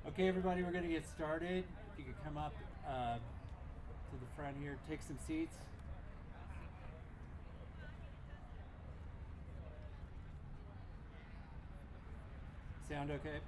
Okay, everybody, we're going to get started. If you could come up to the front here, take some seats. Sound okay?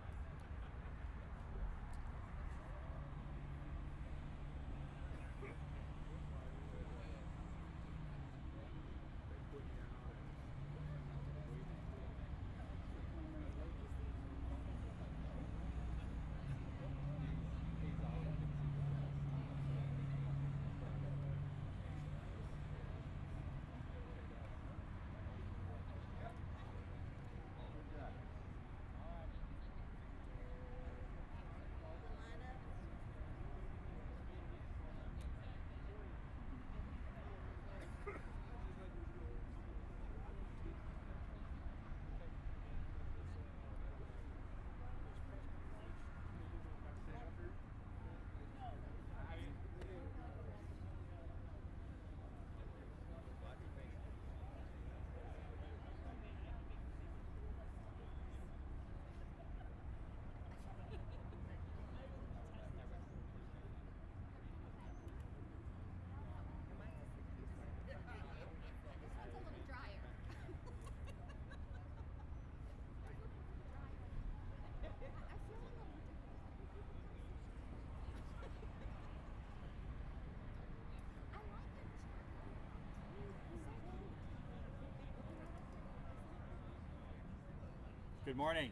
Good morning.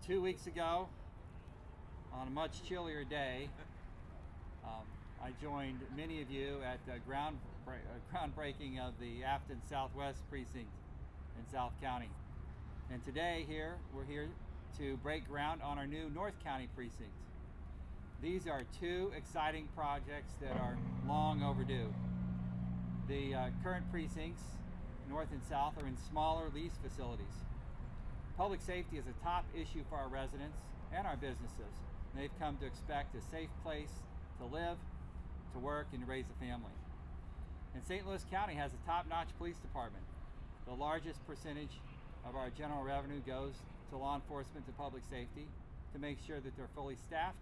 2 weeks ago, on a much chillier day, I joined many of you at the groundbreaking of the Afton Southwest Precinct in South County. And today we're here to break ground on our new North County Precinct. These are two exciting projects that are long overdue. The current precincts, North and South, are in smaller lease facilities. Public safety is a top issue for our residents and our businesses. They've come to expect a safe place to live, to work, and to raise a family. And St. Louis County has a top-notch police department. The largest percentage of our general revenue goes to law enforcement and public safety to make sure that they're fully staffed,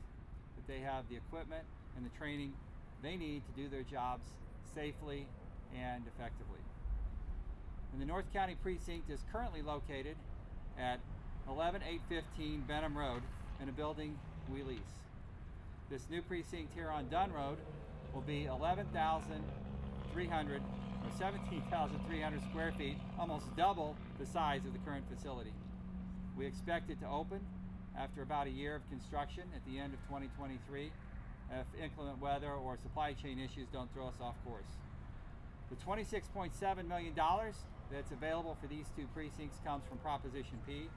that they have the equipment and the training they need to do their jobs safely and effectively. And the North County Precinct is currently located at 11815 Benham Road in a building we lease. This new precinct here on Dunn Road will be 17,300 square feet, almost double the size of the current facility. We expect it to open after about a year of construction at the end of 2023 if inclement weather or supply chain issues don't throw us off course. The $26.7 million that's available for these two precincts comes from Proposition P,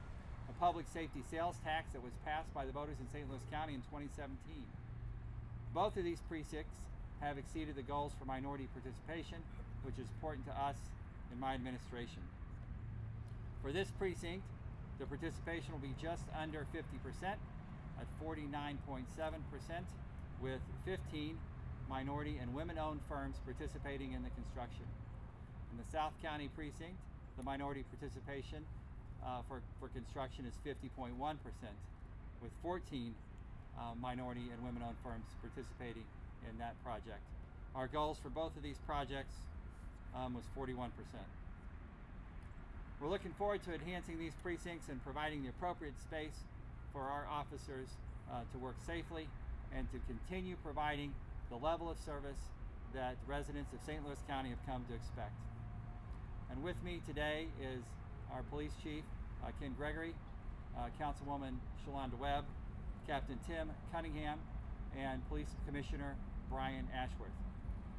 a public safety sales tax that was passed by the voters in St. Louis County in 2017. Both of these precincts have exceeded the goals for minority participation, which is important to us in my administration. For this precinct, the participation will be just under 50% at 49.7%, with 15 minority and women-owned firms participating in the construction. In the South County Precinct, the minority participation for construction is 50.1%, with 14 minority and women-owned firms participating in that project. Our goals for both of these projects was 41%. We're looking forward to enhancing these precincts and providing the appropriate space for our officers to work safely and to continue providing the level of service that residents of St. Louis County have come to expect. And with me today is our police chief, Ken Gregory, Councilwoman Shalonda Webb, Captain Tim Cunningham, and Police Commissioner Brian Ashworth.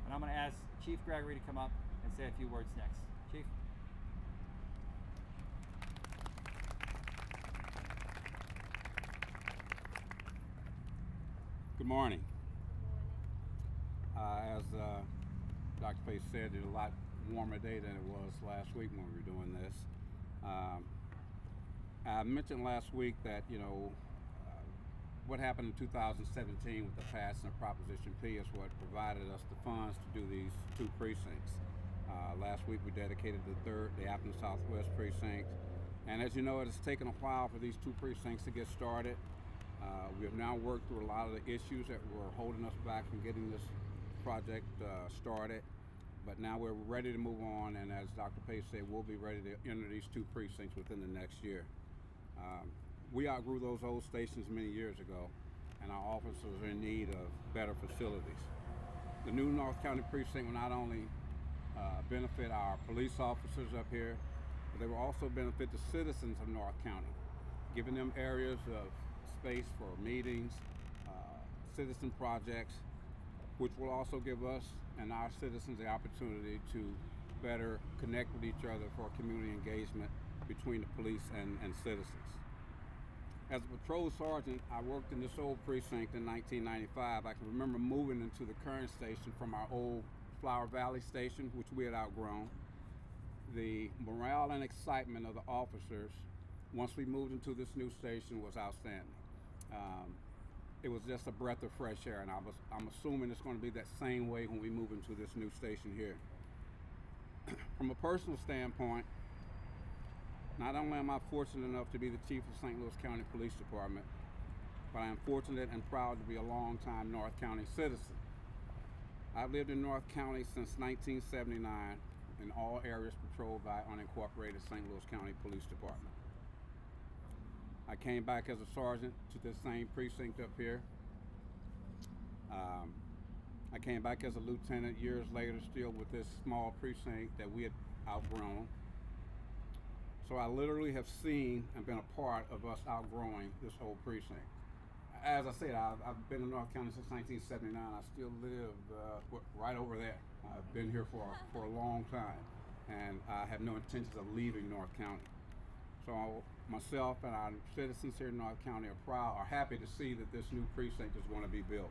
And I'm going to ask Chief Gregory to come up and say a few words next. Chief? Good morning. As Dr. Pace said, it's a lot warmer day than it was last week when we were doing this. I mentioned last week that, what happened in 2017 with the passing of Proposition P is what provided us the funds to do these two precincts. Last week we dedicated the Afton Southwest Precinct. And as you know, it has taken a while for these two precincts to get started. We have now worked through a lot of the issues that were holding us back from getting this project started, but now we're ready to move on, and as Dr. Pace said, we'll be ready to enter these 2 precincts within the next year. We outgrew those old stations many years ago, and our officers are in need of better facilities. The new North County Precinct will not only benefit our police officers up here, but they will also benefit the citizens of North County, giving them areas of space for meetings, citizen projects, which will also give us and our citizens the opportunity to better connect with each other for community engagement between the police and citizens. As a patrol sergeant, I worked in this old precinct in 1995. I can remember moving into the current station from our old Flower Valley station, which we had outgrown. The morale and excitement of the officers once we moved into this new station was outstanding. It was just a breath of fresh air, and I'm assuming it's going to be that same way when we move into this new station here. From a personal standpoint, not only am I fortunate enough to be the chief of St. Louis County Police Department, but I am fortunate and proud to be a longtime North County citizen. I've lived in North County since 1979 in all areas patrolled by unincorporated St. Louis County Police Department. I came back as a sergeant to this same precinct up here. I came back as a lieutenant years later, still with this small precinct that we had outgrown. So I literally have seen and been a part of us outgrowing this whole precinct. As I said, I've been in North County since 1979. I still live right over there. I've been here for a long time, and I have no intentions of leaving North County. So myself and our citizens here in North County are happy to see that this new precinct is going to be built.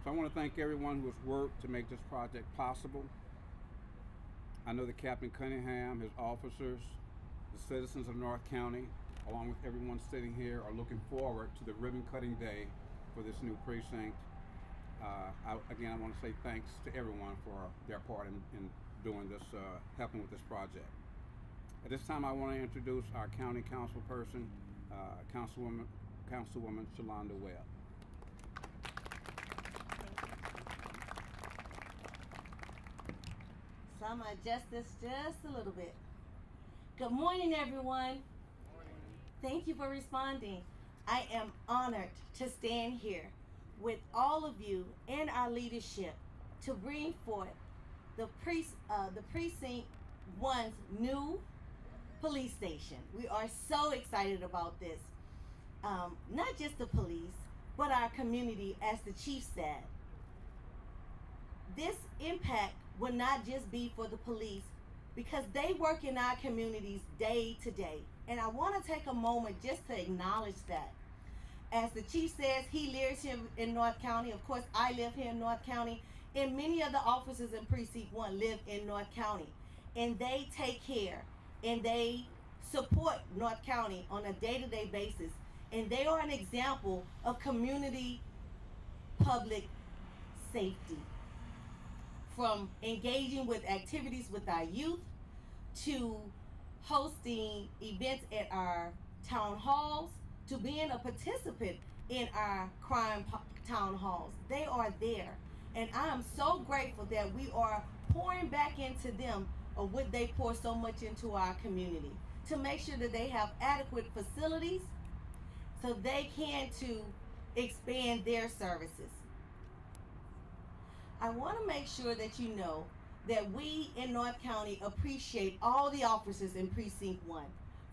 So I want to thank everyone who has worked to make this project possible. I know that Captain Cunningham, his officers, the citizens of North County, along with everyone sitting here, are looking forward to the ribbon cutting day for this new precinct. Again, I want to say thanks to everyone for their part in doing this, helping with this project. At this time, I want to introduce our county council person, Councilwoman Shalonda Webb. So I'm going to adjust this just a little bit. Good morning, everyone. Thank you for responding. I am honored to stand here with all of you and our leadership to bring forth the Precinct 1's new police station. We are so excited about this. Not just the police, but our community, as the chief said. This impact will not just be for the police, because they work in our communities day to day. And I want to take a moment just to acknowledge that. As the chief says, he lives here in North County. Of course, I live here in North County. And many of the officers in Precinct 1 live in North County. And they take care and they support North County on a day-to-day basis. And they are an example of community public safety. From engaging with activities with our youth to hosting events at our town halls to being a participant in our crime town halls. They are there. And I am so grateful that we are pouring back into them of what they pour so much into our community to make sure that they have adequate facilities so they can to expand their services. I want to make sure that you know that we in North County appreciate all the officers in Precinct 1.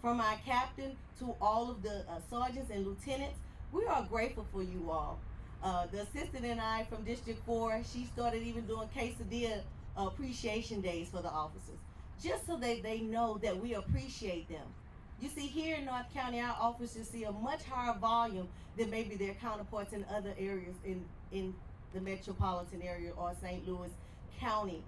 From our captain to all of the sergeants and lieutenants, we are grateful for you all. The assistant and I from District 4, she started even doing quesadilla appreciation days for the officers, just so that they know that we appreciate them. You see, here in North County, our officers see a much higher volume than maybe their counterparts in other areas in the metropolitan area or St. Louis County.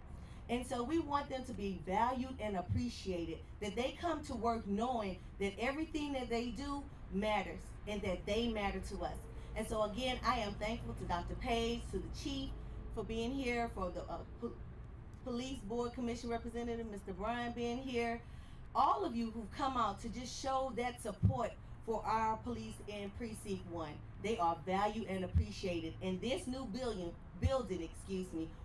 And so we want them to be valued and appreciated, that they come to work knowing that everything that they do matters and that they matter to us. And so again, I am thankful to Dr. Page, to the chief for being here, for the police board commission representative, Mr. Brian, being here. All of you who've come out to just show that support for our police in Precinct 1. They are valued and appreciated, and this new building,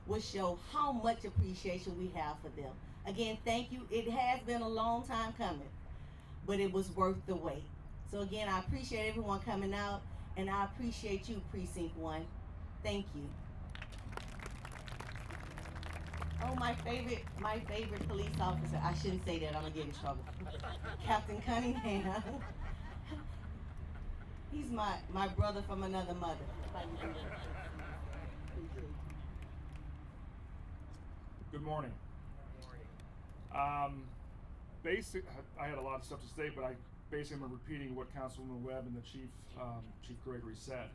will show how much appreciation we have for them. Again, thank you. It has been a long time coming, but it was worth the wait. So again, I appreciate everyone coming out, and I appreciate you, Precinct 1. Thank you. Oh, my favorite police officer. I shouldn't say that, I'm gonna get in trouble. Captain Cunningham. He's my brother from another mother. Good morning. I had a lot of stuff to say, but I basically am repeating what Councilwoman Webb and the Chief Gregory said.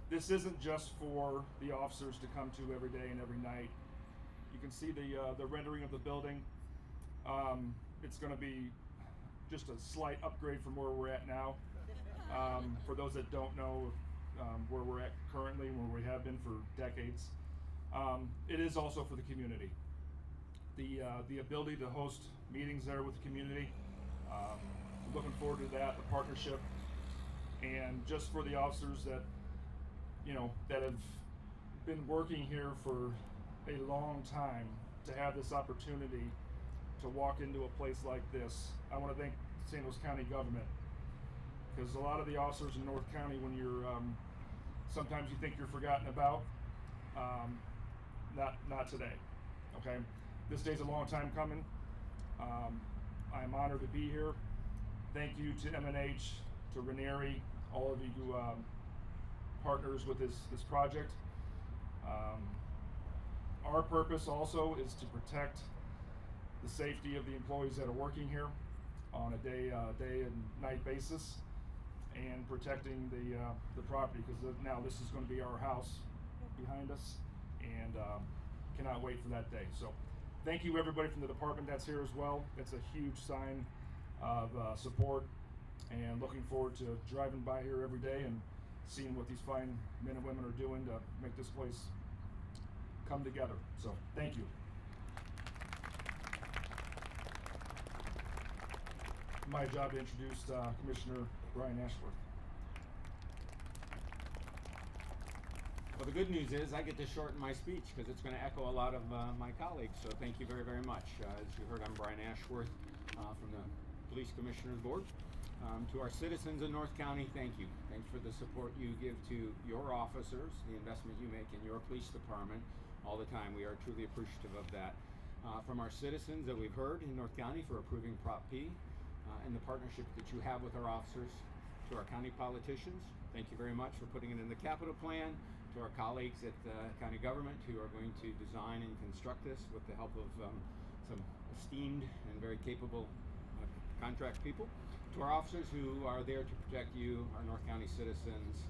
This isn't just for the officers to come to every day and every night. You can see the rendering of the building. It's going to be just a slight upgrade from where we're at now. For those that don't know where we're at currently, where we have been for decades, it is also for the community. The ability to host meetings there with the community. Looking forward to that, the partnership, and just for the officers that that have been working here for a long time to have this opportunity to walk into a place like this. I want to thank St. Louis County government, because a lot of the officers in North County, when you're sometimes you think you're forgotten about, not today. Okay, this day's a long time coming. I'm honored to be here. Thank you to M&H, to Ranieri, all of you who partners with this project. Our purpose also is to protect the safety of the employees that are working here on a day and night basis, and protecting the property, because now this is going to be our house behind us, and cannot wait for that day. So thank you everybody from the department that's here as well. It's a huge sign of support, and looking forward to driving by here every day and seeing what these fine men and women are doing to make this place come together. So thank you. My job to introduce Commissioner Brian Ashworth. Well, the good news is I get to shorten my speech because it's going to echo a lot of my colleagues. So thank you very, very much. As you heard, I'm Brian Ashworth from the Police Commissioners Board. To our citizens in North County, thank you. Thanks for the support you give to your officers, the investment you make in your police department all the time. We are truly appreciative of that. From our citizens that we've heard in North County for approving Prop P, and the partnership that you have with our officers. To our county politicians, thank you very much for putting it in the capital plan. To our colleagues at the county government who are going to design and construct this with the help of some esteemed and very capable contract people. To our officers who are there to protect you, our North County citizens,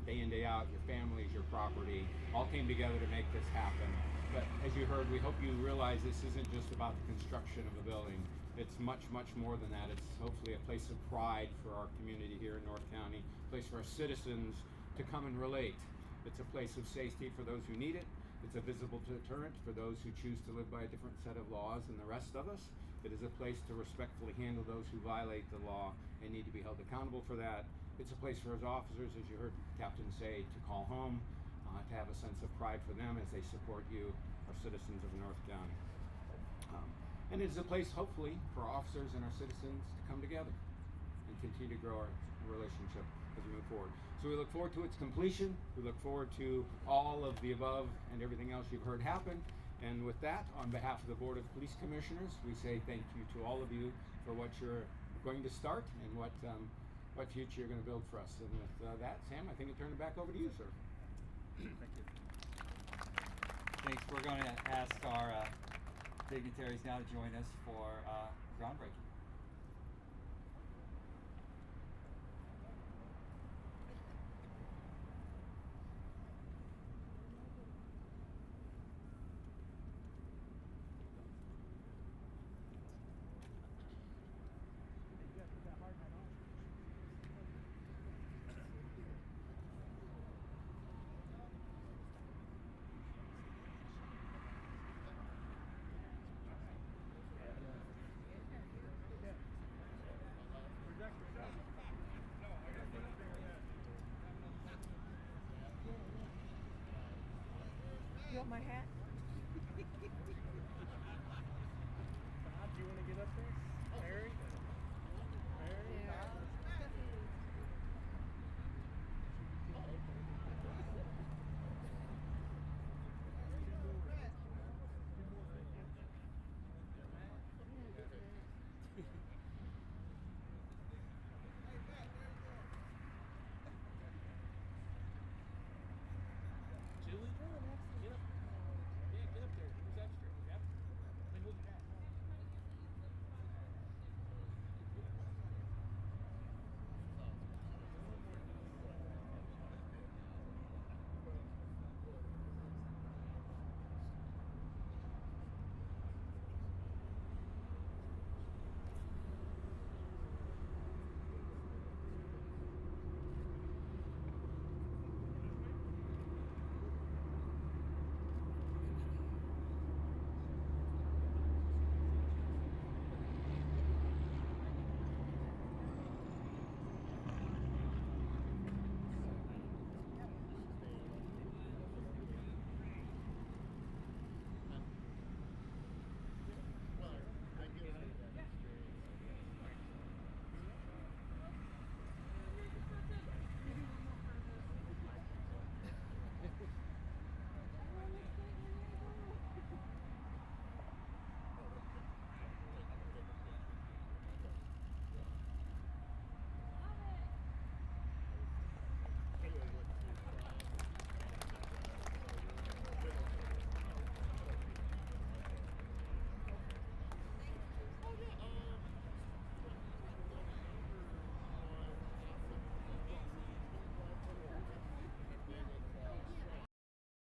day in, day out, your families, your property, all came together to make this happen. But as you heard, we hope you realize this isn't just about the construction of a building. It's much, much more than that. It's hopefully a place of pride for our community here in North County, a place for our citizens to come and relate. It's a place of safety for those who need it. It's a visible deterrent for those who choose to live by a different set of laws than the rest of us. It is a place to respectfully handle those who violate the law and need to be held accountable for that. It's a place for his officers, as you heard the captain say, to call home, to have a sense of pride for them as they support you, our citizens of North County. And it's a place, hopefully, for officers and our citizens to come together and continue to grow our relationship as we move forward. So we look forward to its completion. We look forward to all of the above and everything else you've heard happen. And with that, on behalf of the Board of Police Commissioners, we say thank you to all of you for what you're going to start and what future you're going to build for us. And with that, Sam, I think I turn it back over to you, sir. Thank you. Thanks. We're going to ask our dignitaries now to join us for groundbreaking. want my hat?